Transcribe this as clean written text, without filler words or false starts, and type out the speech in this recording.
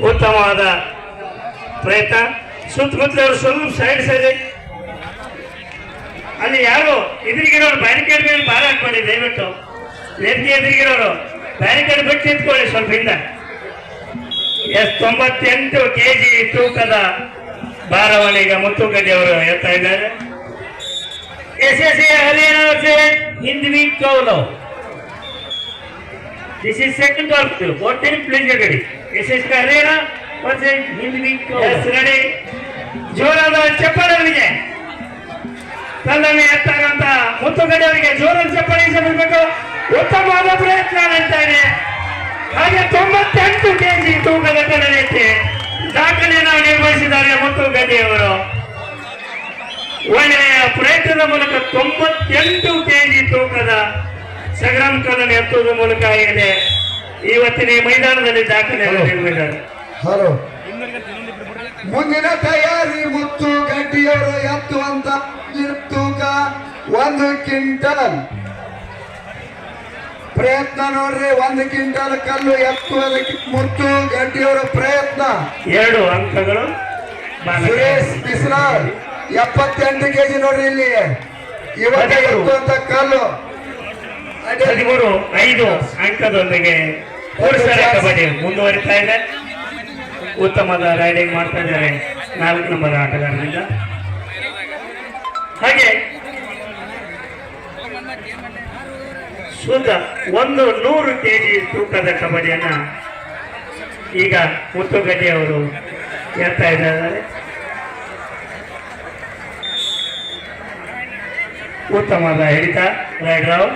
ಉತ್ತಮವಾದ ಪ್ರಯತ್ನ. ಸುತ್ತಮುತ್ತಲವರು ಸ್ವಲ್ಪ ಸೈಡ್ ಅಲ್ಲಿ ಯಾರು ಎದುರಿಗಿರೋರು ಬ್ಯಾರಿಕೇಡ್ ಮೇಲೆ ಭಾರ ಹಾಕೊಳ್ಳಿ. ದಯವಿಟ್ಟು ವೇದಿಕೆ ಎದುರಿಗಿರೋರು ಬ್ಯಾರಿಕೇಡ್ ಬಿಟ್ಟು ನಿಂತ್ಕೊಳ್ಳಿ ಸ್ವಲ್ಪ ಹಿಂದ. 98 kg ತೂಕದ ಭಾರವನ್ನು ಈಗ ಮುತ್ತುಗಡ್ಡಿ ಅವರು ಹೇಳ್ತಾ ಇದ್ದಾರೆ. SSA Haryana versus Hindvi Kaulo. This is second round. What time please ready? SSA Haryana versus Hindvi Kaulo. Yes, ready. ಜೋರಾದ ಚಪ್ಪಾಳೆಗಳಿಗೆ ತನ್ನನ್ನು ಎತ್ತಾರಂತ ಮುತ್ತುಗಡ್ಡಿ ಅವರಿಗೆ ಜೋರಾದ ಚಪ್ಪಾಳೆ ಬಿಡಬೇಕು. ಉತ್ತಮವಾದ ಪ್ರಯತ್ನ ನಡೀತಾ ಇದೆ. ಹಾಗೆ 98 kg ತೂಕದ ಕಡಲೆತ್ತಿ ದಾಖಲೆಯನ್ನು ನಿರ್ವಹಿಸಿದ್ದಾರೆ ಮುತ್ತುಗಡ್ಡಿ ಅವರು. ಒಳ್ಳೆಯ ಪ್ರಯತ್ನದ ಮೂಲಕ 98 kg ತೂಕದ ಸಂಗ್ರಾಮ್ ಕಲ್ಲನ್ನು ಎತ್ತುವುದರ ಮೂಲಕ ಇದೆ ಇವತ್ತಿನ ಮೈದಾನದಲ್ಲಿ ದಾಖಲೆಯನ್ನು ನಿರ್ವಹಿಸಿದ್ದಾರೆ. ಹಲೋ, ಮುಂದಿನ ತಯಾರಿ ಮುತ್ತುಗಡ್ಡಿಯವರು ಎತ್ತುವಂತ ತೂಕ 1 ಕ್ವಿಂಟಲ್. ಪ್ರಯತ್ನ ನೋಡ್ರಿ, 1 ಕ್ವಿಂಟಲ್ ಕಲ್ಲು ಎತ್ತುವುದಕ್ಕೆ ಮುತ್ತುಗಡ್ಡಿಯವರ ಪ್ರಯತ್ನ. 2 ಅಂಕಗಳು. ಸುರೇಶ್ ಬಿಸ್ಲಾರ್ 78 kg ನೋಡ್ರಿ. ಇಲ್ಲಿ ಇವತ್ತು ಎತ್ತುವಂತ ಕಲ್ಲು 13-5 ಅಂಕದೊಂದಿಗೆ ಪುರುಷರ ಕಬಡ್ಡಿ ಮುಂದುವರಿತಾ ಇದೆ. ಉತ್ತಮದ ರೈಡಿಂಗ್ ಮಾಡ್ತಾ ಇದ್ದಾರೆ 4 ನಂಬರ್ ಆಟಗಾರರಿಂದ. ಹಾಗೆ ಶುದ್ಧ 100 kg ತೂಕದ ಕಬಡ್ಡಿಯನ್ನ ಈಗ ಮುತ್ತುಗಡ್ಡಿ ಅವರು ಎತ್ತಾ ಇದ್ದಾರೆ. ಉತ್ತಮದ ಹಿಡಿತ ರೈಡರ್